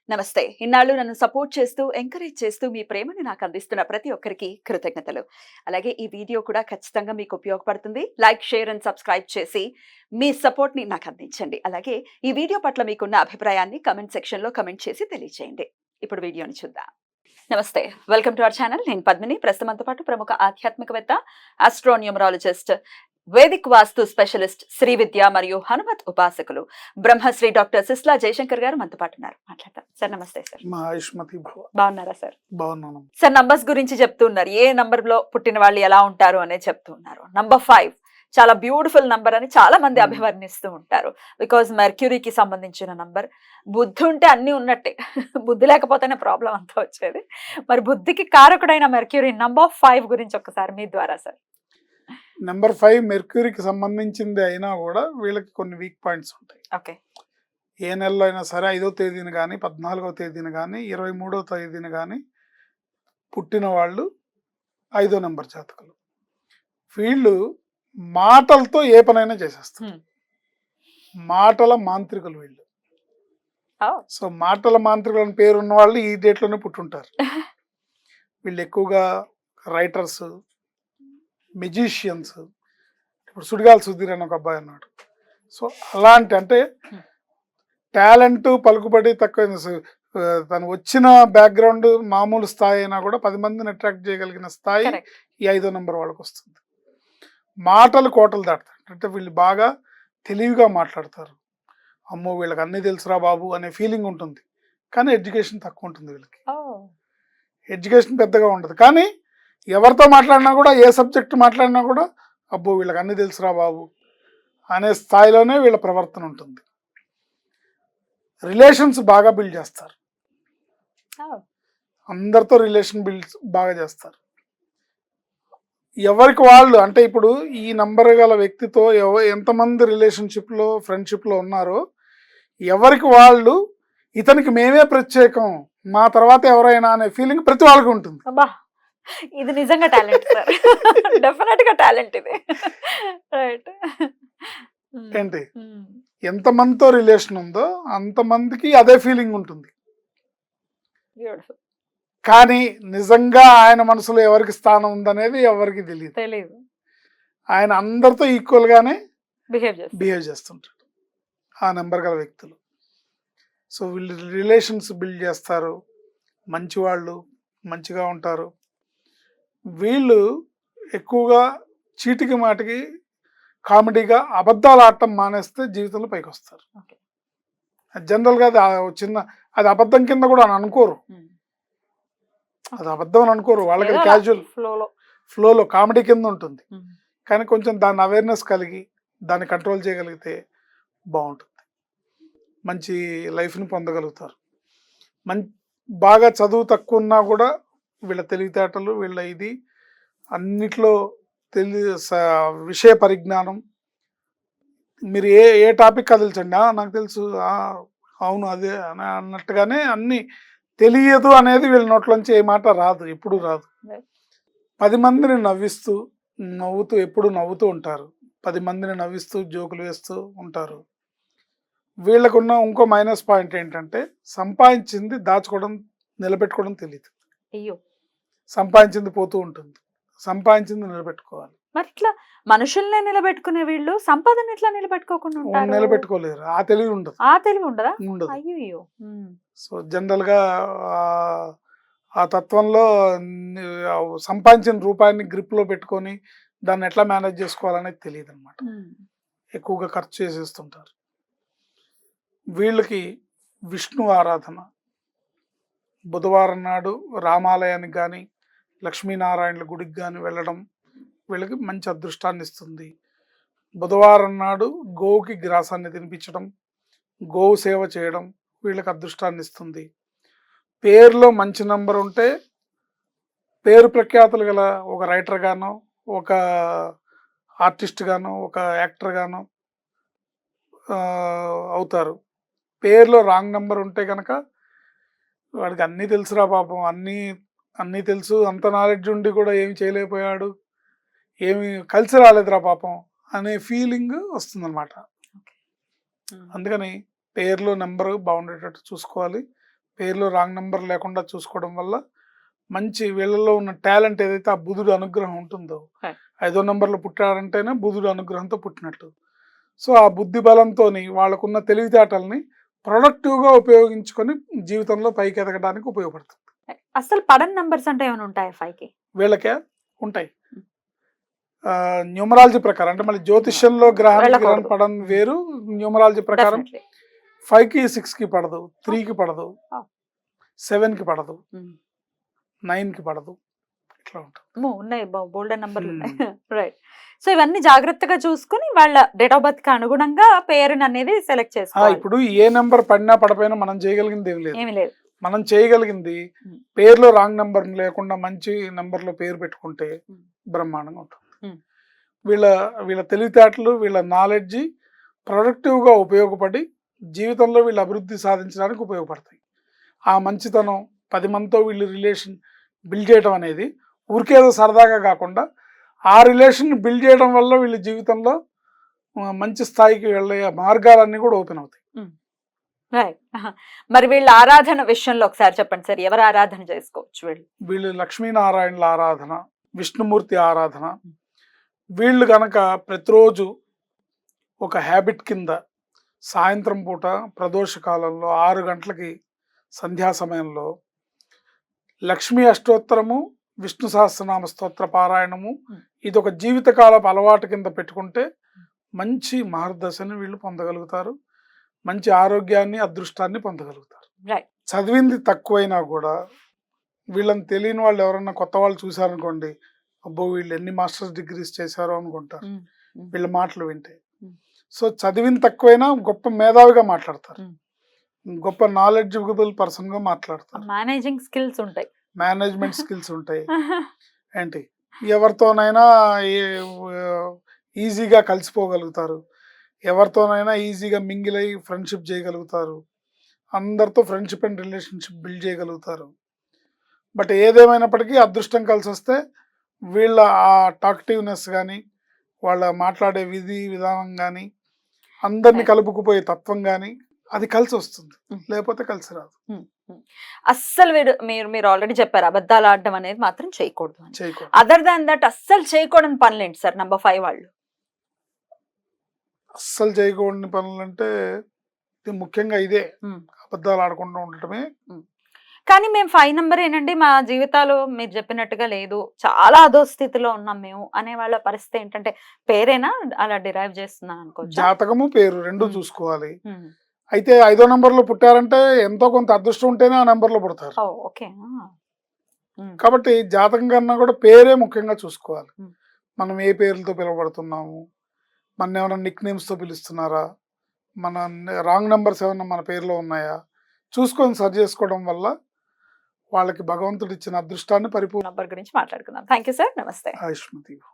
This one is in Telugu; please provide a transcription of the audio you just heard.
నమస్తే. ఇన్నాళ్ళు నన్ను సపోర్ట్ చేస్తూ, ఎంకరేజ్ చేస్తూ మీ ప్రేమని నాకు అందిస్తున్న ప్రతి ఒక్కరికి కృతజ్ఞతలు. అలాగే ఈ వీడియో కూడా ఖచ్చితంగా మీకు ఉపయోగపడుతుంది. లైక్, షేర్ అండ్ సబ్స్క్రైబ్ చేసి మీ సపోర్ట్‌ని నాకు అందించండి. అలాగే ఈ వీడియో పట్ల మీకున్న అభిప్రాయాన్ని కామెంట్ సెక్షన్‌లో కామెంట్ చేసి తెలియజేయండి. ఇప్పుడు వీడియోని చూద్దాం. నమస్తే. Welcome to our channel. నేను పద్మిని. ప్రస్తుతం మనతో పాటు ప్రముఖ ఆధ్యాత్మికవేత్త, ఆస్ట్రోన్యూమరాలజిస్ట్, వేదిక్ వాస్తు స్పెషలిస్ట్, శ్రీ విద్య మరియు హనుమత్ ఉపాసకులు బ్రహ్మశ్రీ డాక్టర్ సిస్లా జయశంకర్ గారు మనతో పాటు ఉన్నారు. మాట్లాడతాం సార్. నమస్తే సార్. బాగున్నారా సార్? బాగున్నాను సార్. నంబర్స్ గురించి చెప్తున్నారు. ఏ నంబర్ లో పుట్టిన వాళ్ళు ఎలా ఉంటారు అనేది చెప్తున్నారు. నంబర్ 5 చాలా బ్యూటిఫుల్ నంబర్ అని చాలా మంది అభివర్ణిస్తూ ఉంటారు. బికాజ్ మెర్క్యూరీకి సంబంధించిన నంబర్. బుద్ధి ఉంటే అన్ని ఉన్నట్టే. బుద్ధి లేకపోతేనే ప్రాబ్లం అంతా వచ్చేది. మరి బుద్ధికి కారకుడైన మెర్క్యూరీ నంబర్ 5 గురించి ఒకసారి మీ ద్వారా సార్. నెంబర్ 5 మెర్క్యూరీకి సంబంధించింది అయినా కూడా వీళ్ళకి కొన్ని వీక్ పాయింట్స్ ఉంటాయి. ఓకే. ఏ నెలలో అయినా సరే 5వ తేదీన కానీ 14వ తేదీన కానీ 23వ తేదీన కానీ పుట్టిన వాళ్ళు 5వ నెంబర్ జాతకులు. వీళ్ళు మాటలతో ఏ పనైనా చేసేస్తారు. మాటల మాంత్రికులు వీళ్ళు. సో మాటల మాంత్రికులు అని పేరున్న వాళ్ళు ఈ డేట్లోనే పుట్టుంటారు. వీళ్ళు ఎక్కువగా రైటర్స్, మెజిషియన్స్. ఇప్పుడు సుడిగాలి సుధీర్ అని ఒక అబ్బాయి అన్నాడు. సో అలాంటి అంటే టాలెంట్, పలుకుబడి తక్కువ, తను వచ్చిన బ్యాక్గ్రౌండ్ మామూలు స్థాయి అయినా కూడా 10 మందిని అట్రాక్ట్ చేయగలిగిన స్థాయి ఈ 5వ నెంబర్ వాళ్ళకి వస్తుంది. మాటలు కోటలు దాటుతారు. అంటే వీళ్ళు బాగా తెలివిగా మాట్లాడతారు. అమ్మో వీళ్ళకి అన్నీ తెలుసురా బాబు అనే ఫీలింగ్ ఉంటుంది. కానీ ఎడ్యుకేషన్ తక్కువ ఉంటుంది వీళ్ళకి. ఎడ్యుకేషన్ పెద్దగా ఉండదు. కానీ ఎవరితో మాట్లాడినా కూడా, ఏ సబ్జెక్ట్ మాట్లాడినా కూడా అబ్బో వీళ్ళకి అన్నీ తెలుసురా బాబు అనే స్థాయిలోనే వీళ్ళ ప్రవర్తన ఉంటుంది. రిలేషన్స్ బాగా బిల్డ్ చేస్తారు. అందరితో రిలేషన్ బిల్డ్ బాగా చేస్తారు. ఎవరికి వాళ్ళు అంటే ఇప్పుడు ఈ నంబర్ గల వ్యక్తితో ఎంతమంది రిలేషన్షిప్లో, ఫ్రెండ్షిప్లో ఉన్నారో ఎవరికి వాళ్ళు ఇతనికి మేమే ప్రత్యేకం, మా తర్వాత ఎవరైనా అనే ఫీలింగ్ ప్రతి వాళ్ళకి ఉంటుంది. ఇది నిజంగా టాలెంట్ సార్. డెఫినెట్ గా టాలెంట్ ఇది. రైట్. ఏంటి ఎంతమందితో రిలేషన్ ఉందో అంతమందికి అదే ఫీలింగ్ ఉంటుంది. కానీ నిజంగా ఆయన మనసులో ఎవరికి స్థానం ఉందనేది ఎవరికి తెలియదు. ఆయన అందరితో ఈక్వల్ గానే బిహేవ్ చేస్తుంటాడు ఆ నెంబర్ గల వ్యక్తులు. సో వీళ్ళు రిలేషన్స్ బిల్డ్ చేస్తారు. మంచివాళ్ళు, మంచిగా ఉంటారు. వీళ్ళు ఎక్కువగా చీటికి మాటికి కామెడీగా అబద్ధాలు ఆడటం మానేస్తే జీవితంలో పైకి వస్తారు. జనరల్గా అది అబద్ధం కింద కూడా అనుకోరు. అది అబద్ధం అని అనుకోరు. వాళ్ళకి క్యాజువల్ ఫ్లోలో కామెడీ కింద ఉంటుంది. కానీ కొంచెం దాన్ని అవేర్నెస్ కలిగి దాన్ని కంట్రోల్ చేయగలిగితే బాగుంటుంది. మంచి లైఫ్ని పొందగలుగుతారు. బాగా చదువు తక్కువ ఉన్నా కూడా వీళ్ళ తెలివితేటలు, వీళ్ళ ఇది అన్నిట్లో విషయ పరిజ్ఞానం. మీరు ఏ టాపిక్ కదిల్చండి, నాకు తెలుసు, అవును అదే అన్నట్టుగానే అన్ని తెలియదు అనేది వీళ్ళ నోట్లోంచి ఏ మాట రాదు, ఎప్పుడు రాదు. 10 మందిని నవ్వుతూ ఎప్పుడు నవ్వుతూ ఉంటారు. 10 మందిని నవ్విస్తూ జోకులు వేస్తూ ఉంటారు. వీళ్ళకున్న ఇంకో మైనస్ పాయింట్ ఏంటంటే సంపాదించింది దాచుకోవడం, నిలబెట్టుకోవడం తెలియదు. అయ్యో, సంపాదించింది పోతూ ఉంటుంది, సంపాదించింది నిలబెట్టుకోవాలి. మరి ఇట్లా మనుషుల్నే నిలబెట్టుకునే వీళ్ళు సంపదను ఇట్లా నిలబెట్టుకోకుండా నిలబెట్టుకోలేరు. ఆ తెలివి ఉండదు. ఉండదు. అయ్యో. సో జనరల్ గా ఆ తత్వంలో సంపాదించిన రూపాయిని గ్రిప్ లో పెట్టుకొని దాన్ని ఎట్లా మేనేజ్ చేసుకోవాలనేది తెలియదు అనమాట. ఎక్కువగా ఖర్చు చేసేస్తుంటారు. వీళ్ళకి విష్ణు ఆరాధన, బుధవారం నాడు రామాలయానికి కానీ లక్ష్మీనారాయణల గుడికి కానీ వెళ్ళడం వీళ్ళకి మంచి అదృష్టాన్ని ఇస్తుంది. బుధవారం నాడు గోవుకి గ్రాసాన్ని తినిపించడం, గోవు సేవ చేయడం వీళ్ళకి అదృష్టాన్ని ఇస్తుంది. పేరులో మంచి నంబర్ ఉంటే పేరు ప్రఖ్యాతులు గల ఒక రైటర్ గానో, ఒక ఆర్టిస్ట్ గానో, ఒక యాక్టర్ గానో అవుతారు. పేరులో రాంగ్ నెంబర్ ఉంటే కనుక వాడికి అన్నీ తెలుసురా పాపం, అన్నీ తెలుసు, అంత నాలెడ్జ్ ఉండి కూడా ఏమి చేయలేకపోయాడు, ఏమి కలిసి రాలేదురా పాపం అనే ఫీలింగ్ వస్తుందన్నమాట. అందుకని పేరులో నెంబర్ బాగుండేటట్టు చూసుకోవాలి. పేర్లో రాంగ్ నెంబర్ లేకుండా చూసుకోవడం వల్ల మంచి వీళ్ళలో ఉన్న టాలెంట్ ఏదైతే ఆ బుధుడు అనుగ్రహం ఉంటుందో, Right. 5వ నెంబర్లో పుట్టారంటేనే బుధుడు అనుగ్రహంతో పుట్టినట్టు. సో ఆ బుద్ధి బలంతో వాళ్ళకున్న తెలివితేటల్ని ప్రొడక్టివ్గా ఉపయోగించుకొని జీవితంలో పైకి ఎదగడానికి ఉపయోగపడుతుంది. అసలు పడని నంబర్స్ అంటే ఏమైనా ఉంటాయా 5కి? వీళ్ళకే ఉంటాయి. న్యూమరాలజీ ప్రకారం అంటే మళ్ళీ జ్యోతిష్యంలో గ్రహానికి వెళ్ళకూడదు. పడడం వేరు, న్యూమరాలజీ ప్రకారం Definitely. 5కి 6కి పడదు, 3కి పడదు, Oh. 7కి పడదు, Mm. 9కి పడదు, ఇట్లా ఉంటుంది. ఉన్నాయి బోల్డ్ నంబర్లు ఉన్నాయి. రైట్. సో ఇవన్నీ జాగ్రత్తగా చూసుకుని వాళ్ళ డేట్ ఆఫ్ బర్త్ కి అనుగుణంగా పేరుని అనేది సెలెక్ట్ చేసుకోవాలి. ఇప్పుడు ఏ నెంబర్ పడినా పడపోయినా మనం చేయగలిగింది ఏం లేదు. ఏమీ లేదు. మనం చేయగలిగింది Mm. పేరులో రాంగ్ నెంబర్ లేకుండా మంచి నెంబర్లో పేరు పెట్టుకుంటే Mm. బ్రహ్మాండంగా ఉంటుంది. Mm. వీళ్ళ తెలివితేటలు, వీళ్ళ నాలెడ్జి ప్రొడక్టివ్గా ఉపయోగపడి జీవితంలో వీళ్ళు అభివృద్ధి సాధించడానికి ఉపయోగపడతాయి. ఆ మంచితనం 10 మందితో వీళ్ళు రిలేషన్ బిల్డ్ చేయడం అనేది ఊరికేదో సరదాగా కాకుండా ఆ రిలేషన్ బిల్డ్ చేయడం వల్ల వీళ్ళ జీవితంలో మంచి స్థాయికి వెళ్ళే మార్గాలన్నీ కూడా ఓపెన్ అవుతాయి. రైట్. మరి వీళ్ళ ఆరాధన విషయంలో ఒకసారి చెప్పండి సార్, ఎవరు ఆరాధన చేసుకోవచ్చు వీళ్ళు? వీళ్ళు లక్ష్మీనారాయణల ఆరాధన, విష్ణుమూర్తి ఆరాధన, వీళ్ళు కనుక ప్రతిరోజు ఒక హ్యాబిట్ కింద సాయంత్రం పూట ప్రదోష కాలంలో 6 గంటలకి సంధ్యా సమయంలో లక్ష్మీ అష్టోత్తరము, విష్ణు సహస్రనామ స్తోత్ర పారాయణము, ఇది ఒక జీవితకాలపు అలవాటు కింద పెట్టుకుంటే మంచి మార్గదర్శనం వీళ్ళు పొందగలుగుతారు, మంచి ఆరోగ్యాన్ని, అదృష్టాన్ని పొందగలుగుతారు. రైట్. చదివింది తక్కువైనా కూడా వీళ్ళని తెలియని వాళ్ళు ఎవరన్నా కొత్త వాళ్ళు చూసారనుకోండి, అబ్బో వీళ్ళు ఎన్ని మాస్టర్స్ డిగ్రీస్ చేశారో అనుకుంటారు వీళ్ళ మాటలు వింటే. సో చదివింది తక్కువైనా గొప్ప మేధావిగా మాట్లాడతారు, గొప్ప నాలెడ్జబుల్ పర్సన్గా మాట్లాడతారు, మేనేజింగ్ స్కిల్స్ ఉంటాయి, మేనేజ్మెంట్ స్కిల్స్ ఉంటాయి. ఏంటి ఎవరితోనైనా ఈజీగా కలిసిపోగలుగుతారు, ఎవరితోనైనా ఈజీగా మింగిల్ అయ్యి ఫ్రెండ్షిప్ చేయగలుగుతారు, అందరితో ఫ్రెండ్షిప్ అండ్ రిలేషన్షిప్ బిల్డ్ చేయగలుగుతారు. బట్ ఏదేమైనప్పటికీ అదృష్టం కలిసి వస్తే వీళ్ళ ఆ టాక్టివ్నెస్ కానీ, వాళ్ళ మాట్లాడే విధానం కానీ, అందరినీ కలుపుకుపోయే తత్వం కానీ అది కలిసి వస్తుంది, లేకపోతే కలిసి రాదు. అస్సలు మీరు ఆల్రెడీ చెప్పారు అబద్ధాలు ఆడడం అనేది మాత్రం చేయకూడదు. చేయకూడదు. అదర్ దాన్ దట్ అస్సలు చేయకూడని పనులు ఏంటి సార్ నంబర్ 5 వాళ్ళు? అస్సలు చేయకూడని పనులు అంటే ముఖ్యంగా ఇదే, అబద్ధాలు ఆడకుండా ఉండటమే. కానీ మేము 5 నంబర్ ఏనండి, మా జీవితాలు మీరు చెప్పినట్టుగా లేదు, చాలా అదో స్థితిలో ఉన్నాం మేము అనే వాళ్ళ పరిస్థితి ఏంటంటే పేరేనా అలా డిరైవ్ చేస్తున్నాను అనుకోవచ్చు. జాతకము పేరు రెండు చూసుకోవాలి. అయితే 5వ నెంబర్లో పుట్టారంటే ఎంతో కొంత అదృష్టం ఉంటేనే ఆ నెంబర్లో పుడతారు. ఓకే. కాబట్టి జాతకం కన్నా కూడా పేరే ముఖ్యంగా చూసుకోవాలి. మనం ఏ పేర్లతో పిలువబడుతున్నాము, మన ఏమైనా నిక్ నేమ్స్తో పిలుస్తున్నారా, మన రాంగ్ నెంబర్స్ ఏమైనా మన పేరులో ఉన్నాయా చూసుకొని సరి చేసుకోవడం వల్ల వాళ్ళకి భగవంతుడు ఇచ్చిన అదృష్టాన్ని పరిపూర్ణ నంబర్ గురించి మాట్లాడుకుందాం. Thank you sir. నమస్తే. ఆయుష్మతి.